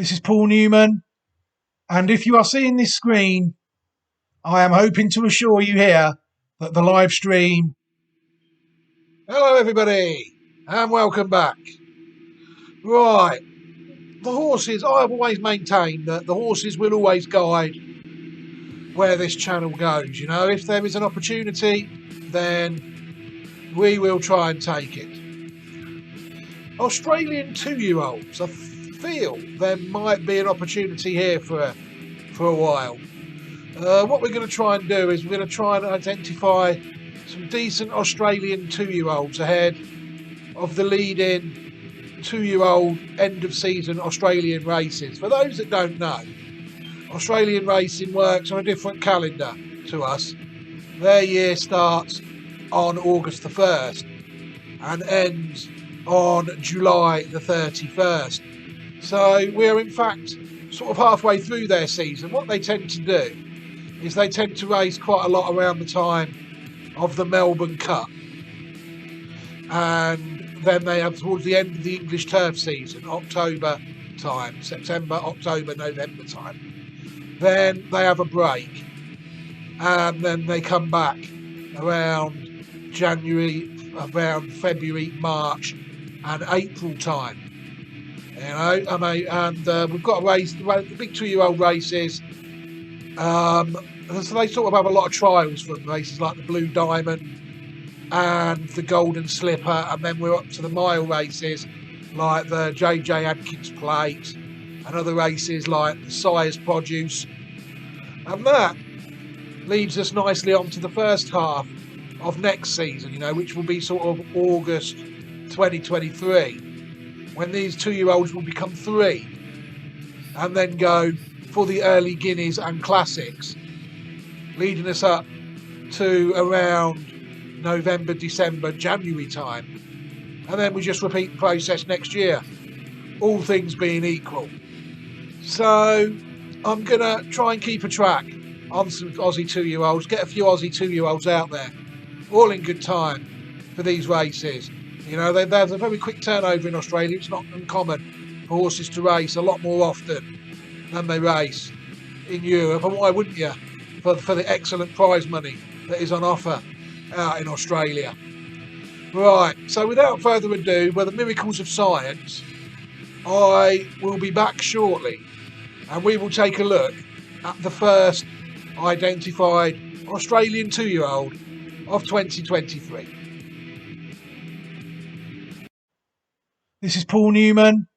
This is Paul Newman, and if you are seeing this screen, I am hoping to assure you here that the live stream... Hello everybody, and welcome back. Right, the horses, I have always maintained that the horses will always guide where this channel goes. You know, if there is an opportunity, then we will try and take it. Australian 2-year-olds, I feel there might be an opportunity here for a while. What we're going to try and do is we're going to try and identify some decent Australian 2-year-olds ahead of the leading 2-year-old end of season Australian races. For those that don't know, Australian racing works on a different calendar to us. Their year starts on August the 1st and ends on July the 31st. So we're in fact sort of halfway through their season. What they tend to do is they tend to race quite a lot around the time of the Melbourne Cup, and then they have towards the end of the English turf season, October time, September, October, November time. Then they have a break, and then they come back around January, around February, March and April time. You know, I mean, and we've got a race, the big 2-year-old races. So they sort of have a lot of trials from races like the Blue Diamond and the Golden Slipper, and then we're up to the mile races like the JJ Adkins Plate and other races like the Sire's Produce. And that leads us nicely on to the first half of next season, you know, which will be sort of August 2023, when these 2-year-olds will become 3 and then go for the early Guineas and Classics, leading us up to around November, December, January time. And then we just repeat the process next year, all things being equal. So I'm going to try and keep a track on some Aussie 2-year-olds, get a few Aussie 2-year-olds out there, all in good time for these races. You know, there's a very quick turnover in Australia. It's not uncommon for horses to race a lot more often than they race in Europe. And why wouldn't you? For the excellent prize money that is on offer out in Australia. Right, so without further ado, by the miracles of science, I will be back shortly and we will take a look at the first identified Australian 2-year-old of 2023. This is Paul Newman,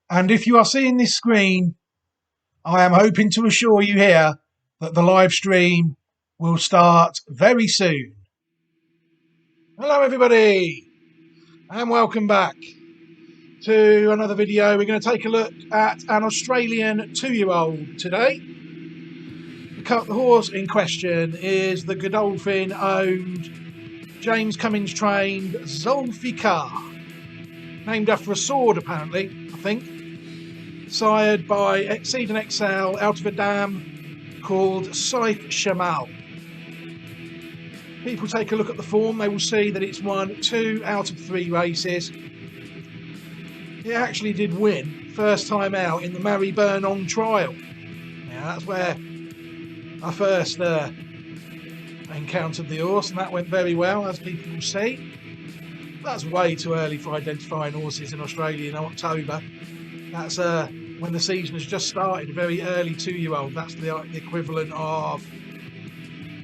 and if you are seeing this screen, I am hoping to assure you here that the live stream will start very soon. Hello everybody, and welcome back to another video. We're going to take a look at an Australian 2-year-old today. The horse in question is the Godolphin owned, James Cummins trained Zulfiqar, named after a sword apparently, I think, sired by Exceed and Excel out of a dam called Saif Shamal. People take a look at the form, they will see that it's won 2 out of 3 races. It actually did win first time out in the Mary Burnong trial. Now that's where I first encountered the horse, and that went very well, as people will see. That's way too early for identifying horses in Australia in October. That's when the season has just started, a very early 2-year-old. That's the equivalent of,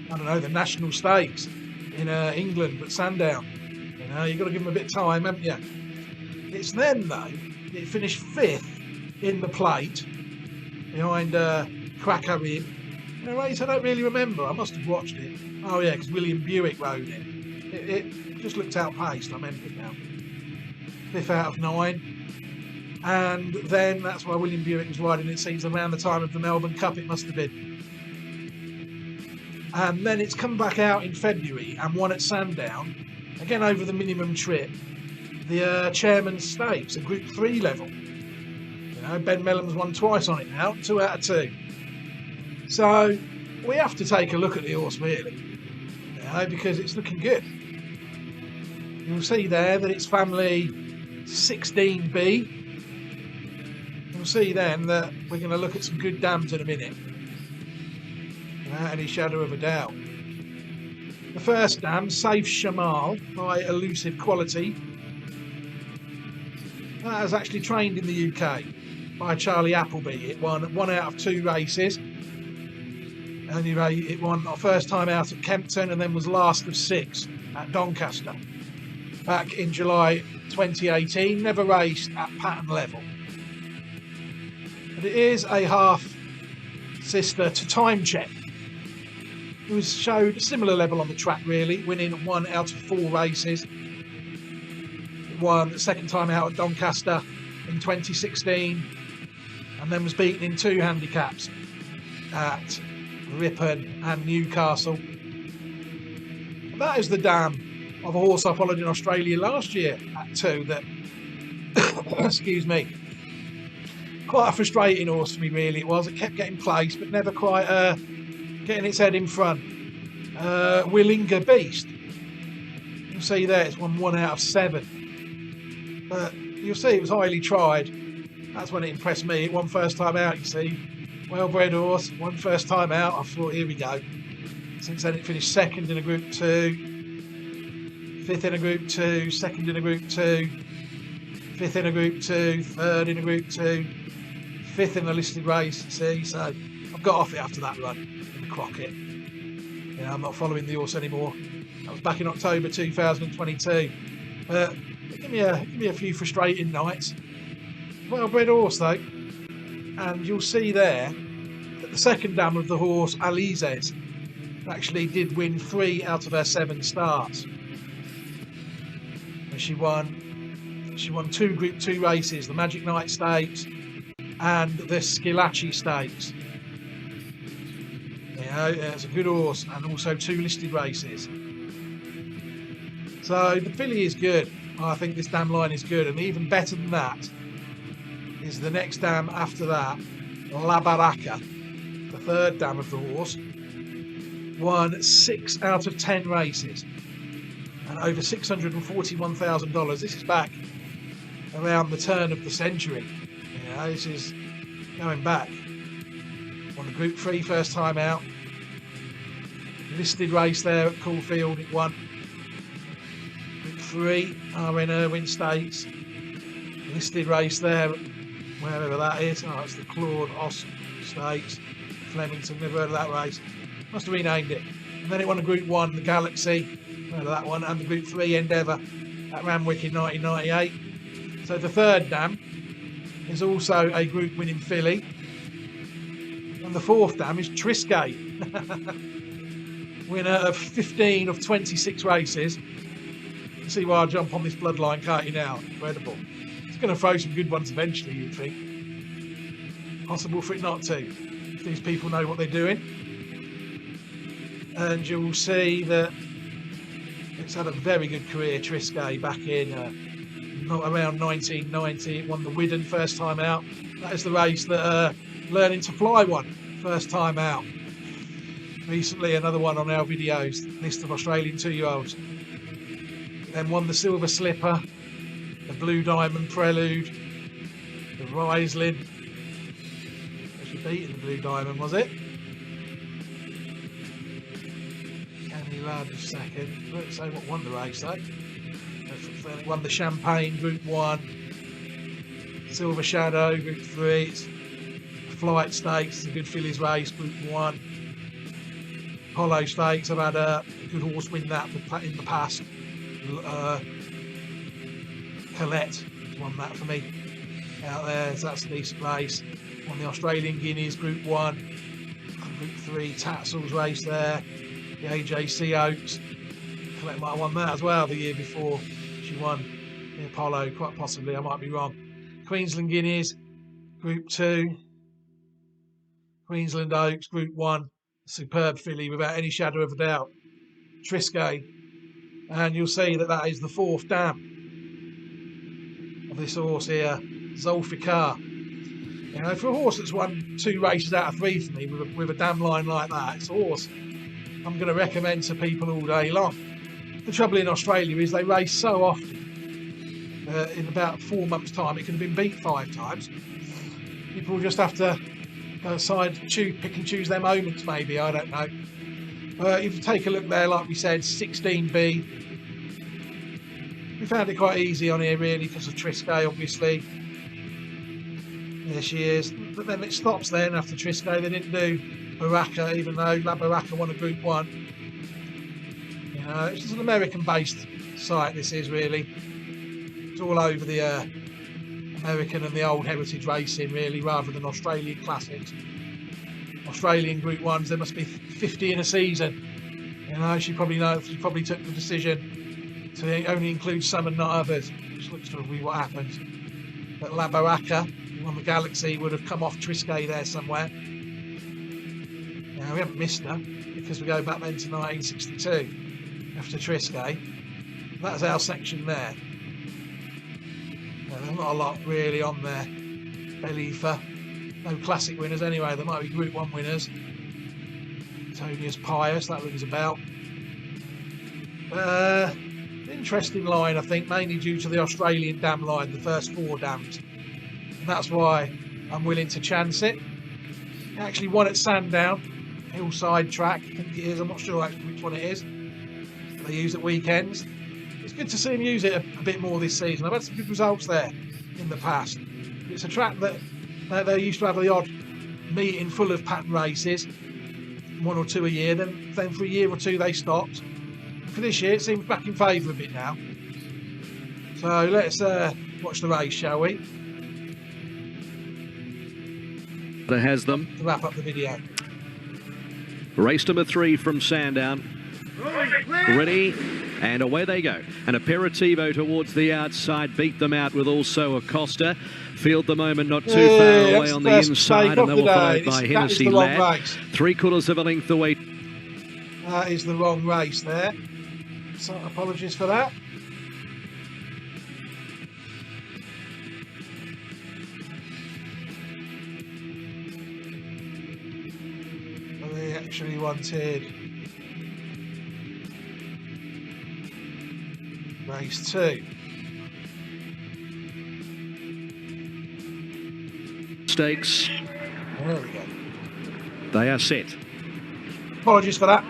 I don't know, the National Stakes in England at Sandown. You know, you've got to give them a bit of time, haven't you? It's then, though, it finished 5th in the plate behind Cracker Inn. In a race I don't really remember. I must have watched it. Oh yeah, because William Buick rode it. It just looked outpaced. I remember it now. 5th out of 9. And then that's why William Buick was riding it, seems around the time of the Melbourne Cup it must have been. And then it's come back out in February and won at Sandown, again over the minimum trip, the Chairman's Stakes, a Group 3 level. You know, Ben Melham's won twice on it now, 2 out of 2. So we have to take a look at the horse really, you know, because it's looking good. You'll see there that it's family 16B. You'll see then that we're going to look at some good dams in a minute, without any shadow of a doubt. The first dam, Safe Shamal by Elusive Quality, that has actually trained in the UK by Charlie Appleby. It won 1 out of 2 races. Anyway, it won our first time out at Kempton and then was last of 6 at Doncaster back in July 2018. Never raced at pattern level. But it is a half sister to Time Check, who showed a similar level on the track really, winning 1 out of 4 races. It won the second time out at Doncaster in 2016 and then was beaten in 2 handicaps at Ripon and Newcastle. And that is the dam of a horse I followed in Australia last year at 2 that, excuse me, quite a frustrating horse for me really it was. It kept getting placed but never quite getting its head in front. Willinger Beast. You'll see there it's won 1 out of 7. But you'll see it was highly tried. That's when it impressed me. It won first time out, you see. Well-bred horse, won first time out. I thought, here we go. Since then it finished 2nd in a Group 2, 5th in a Group 2, 2nd in a Group 2, 5th in a Group 2, 3rd in a Group 2, 5th in a listed race, see. So I've got off it after that run in the Crockett. Yeah, I'm not following the horse anymore. That was back in October 2022. Give me a few frustrating nights. Well-bred horse though. And you'll see there that the second dam of the horse, Alizes, actually did win 3 out of her 7 starts. And she won 2 Group 2 races, the Magic Night Stakes and the Schillaci Stakes. You know, it's a good horse, and also 2 listed races. So the filly is good. I think this dam line is good, and even better than that is the next dam after that, La Baraka, the 3rd dam of the horse. Won 6 out of 10 races and over $641,000. This is back around the turn of the century. You know, this is going back. Won the Group 3 first time out. Listed race there at Caulfield, it won. Group 3, R.N. Irwin Stakes. Listed race there, wherever that is. Oh, it's the Claude Oss Stakes. Flemington, never heard of that race. Must have renamed it. And then it won a Group 1, the Galaxy. Heard of that one. And the Group 3 Endeavour at Randwick in 1998. So the 3rd dam is also a Group winning filly. And the 4th dam is Triscay. Winner of 15 of 26 races. You see why I jump on this bloodline, can't you now? Incredible. It's going to throw some good ones eventually, you'd think. Possible for it not to, if these people know what they're doing. And you'll see that it's had a very good career, Triscay, back in around 1990. It won the Widden first time out. That is the race that Learning to Fly won first time out. Recently, another one on our videos, list of Australian 2-year-olds. Then won the Silver Slipper, the Blue Diamond Prelude, the Riesling. Actually beating the Blue Diamond, was it? Canny Lad was 2nd. Let's say what won the race though. It won the Champagne Group 1, Silver Shadow Group 3. It's Flight Stakes, it's a good fillies race, Group 1. Apollo Stakes, I've had a good horse win that in the past. Colette won that for me out there, so that's a decent race. Won the Australian Guineas Group 1, Group 3 Tatsel's race there, the AJC Oaks. Colette might have won that as well the year before she won the Apollo, quite possibly, I might be wrong. Queensland Guineas Group 2, Queensland Oaks Group 1, superb filly without any shadow of a doubt. Triscay, and you'll see that that is the 4th dam of this horse here, Zulfiqar. You know, for a horse that's won 2 races out of 3 for me with a dam line like that, it's a horse I'm going to recommend to people all day long. The trouble in Australia is they race so often. In about 4 months' time, it could have been beat 5 times. People just have to decide, pick and choose their moments, maybe, I don't know. If you take a look there, like we said, 16B. We found it quite easy on here, really, because of Triscay, obviously. There she is. But then it stops then after Triscay. They didn't do Baraka, even though La Baraka won a Group 1. You know, it's just an American-based site, this is, really. It's all over the American and the old heritage racing, really, rather than Australian classics. Australian Group 1s, there must be 50 in a season. You know, she probably took the decision to only include some and not others, which looks to be what happens. But La Baraka on the Galaxy would have come off Triscay there somewhere. Now, we haven't missed her because we go back then to 1962 after Triscay. That's our section there. There's not a lot really on there. Beliefa. No classic winners anyway. There might be Group 1 winners. Antonius Pius, that rings a bell. Interesting line, I think, mainly due to the Australian dam line, the first 4 dams. And that's why I'm willing to chance it. He actually won at Sandown, hillside track, I think it is. I'm not sure actually which one it is. They use at weekends. It's good to see him use it a bit more this season. I've had some good results there in the past. It's a track that they used to have the odd meeting full of pattern races, 1 or 2 a year. Then for a year or 2 they stopped. For this year, it seems back in favour a bit now. So let's watch the race, shall we? That has them. To wrap up the video. Race number 3 from Sandown. Ready, and away they go. An Aperitivo towards the outside, beat them out with also Acosta. Field the moment not too far away on the inside, and they will followed by Hennessy Lad. 3/4 of a length away. That is the wrong race there. So apologies for that. They actually wanted race 2. Stakes. There we go. They are set. Apologies for that.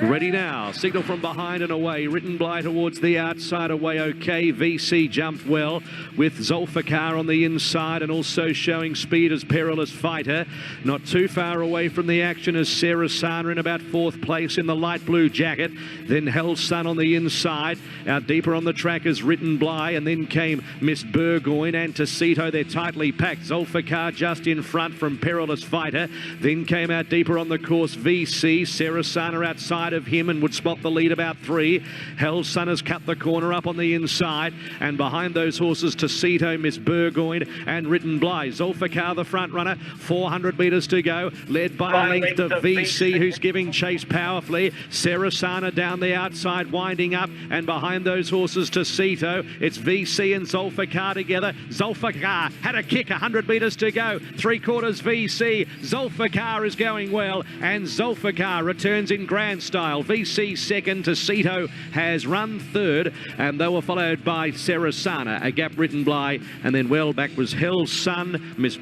Ready now. Signal from behind and away. Written Bly towards the outside. Away okay. VC jumped well with Zulfiqar on the inside and also showing speed as Perilous Fighter. Not too far away from the action as Sarah Sana in about 4th place in the light blue jacket. Then Hell's Sun on the inside. Out deeper on the track is Written Bly, and then came Miss Burgoyne and Tacito. They're tightly packed. Zulfiqar just in front from Perilous Fighter. Then came out deeper on the course VC. Sarah Sana outside of him and would spot the lead about 3. Hell's Sun has cut the corner up on the inside, and behind those horses Tacito, Miss Burgoyne and Written Bly. Zulfiqar the front runner, 400 metres to go, led by a length of VC, who's giving chase powerfully. Sarah Sana down the outside winding up, and behind those horses Tacito, it's VC and Zulfiqar together. Zulfiqar had a kick, 100 metres to go, 3/4 VC. Zulfiqar is going well, and Zulfiqar returns in grand style. VC second, Tacito has run 3rd, and they were followed by Sarah Sana, a gap Written Bly, and then well back was Hell's Sun. Miss.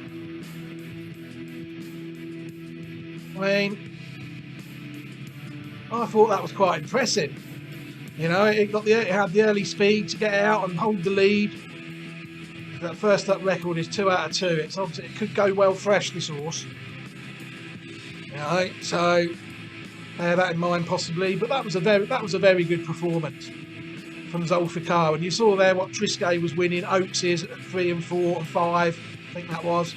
I thought that was quite impressive. You know, it had the early speed to get out and hold the lead. That first up record is 2 out of 2. It's obviously, it could go well fresh, this horse. You know, so bear that in mind possibly. But that was a very good performance from Zulfiqar. And you saw there what Triscay was winning. Oaks is at 3 and 4 and 5. I think that was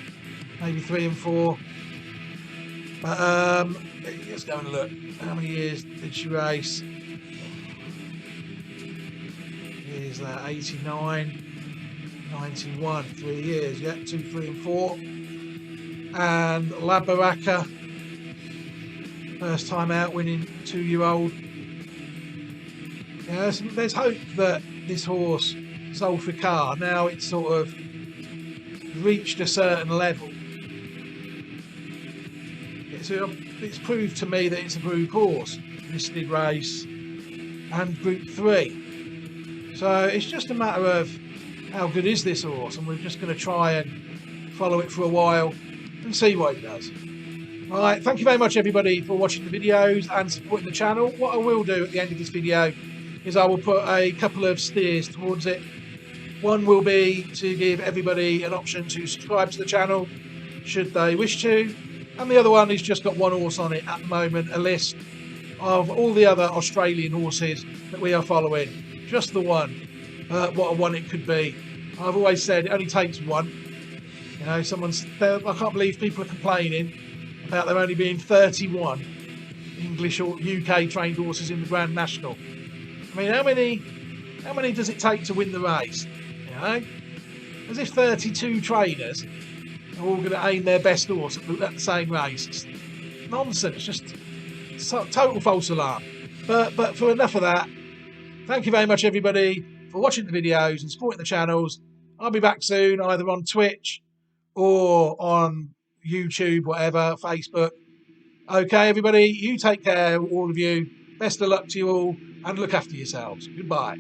maybe 3 and 4. But let's go and look. How many years did she race? Is that 89, 91, 3 years, yeah, 2, 3 and 4. And La Baraka, first time out winning 2-year-old. Yeah, there's hope that this horse, Zulfiqar, now it's sort of reached a certain level. It's proved to me that it's a Group horse, listed race and Group 3. So it's just a matter of how good is this horse, and we're just going to try and follow it for a while and see what it does. Alright, thank you very much everybody for watching the videos and supporting the channel. What I will do at the end of this video is I will put a couple of steers towards it. One will be to give everybody an option to subscribe to the channel should they wish to, and the other one has just got one horse on it at the moment, a list of all the other Australian horses that we are following. Just the one, what a one it could be. I've always said it only takes one. You know, I can't believe people are complaining about there only being 31 English or UK trained horses in the Grand National. I mean, how many does it take to win the race? You know, as if 32 trainers are all going to aim their best horse at the same race. It's nonsense, just total false alarm. But for enough of that, thank you very much everybody for watching the videos and supporting the channels. I'll be back soon, either on Twitch or on YouTube, whatever, Facebook. Okay, everybody, you take care, all of you. Best of luck to you all, and look after yourselves. Goodbye.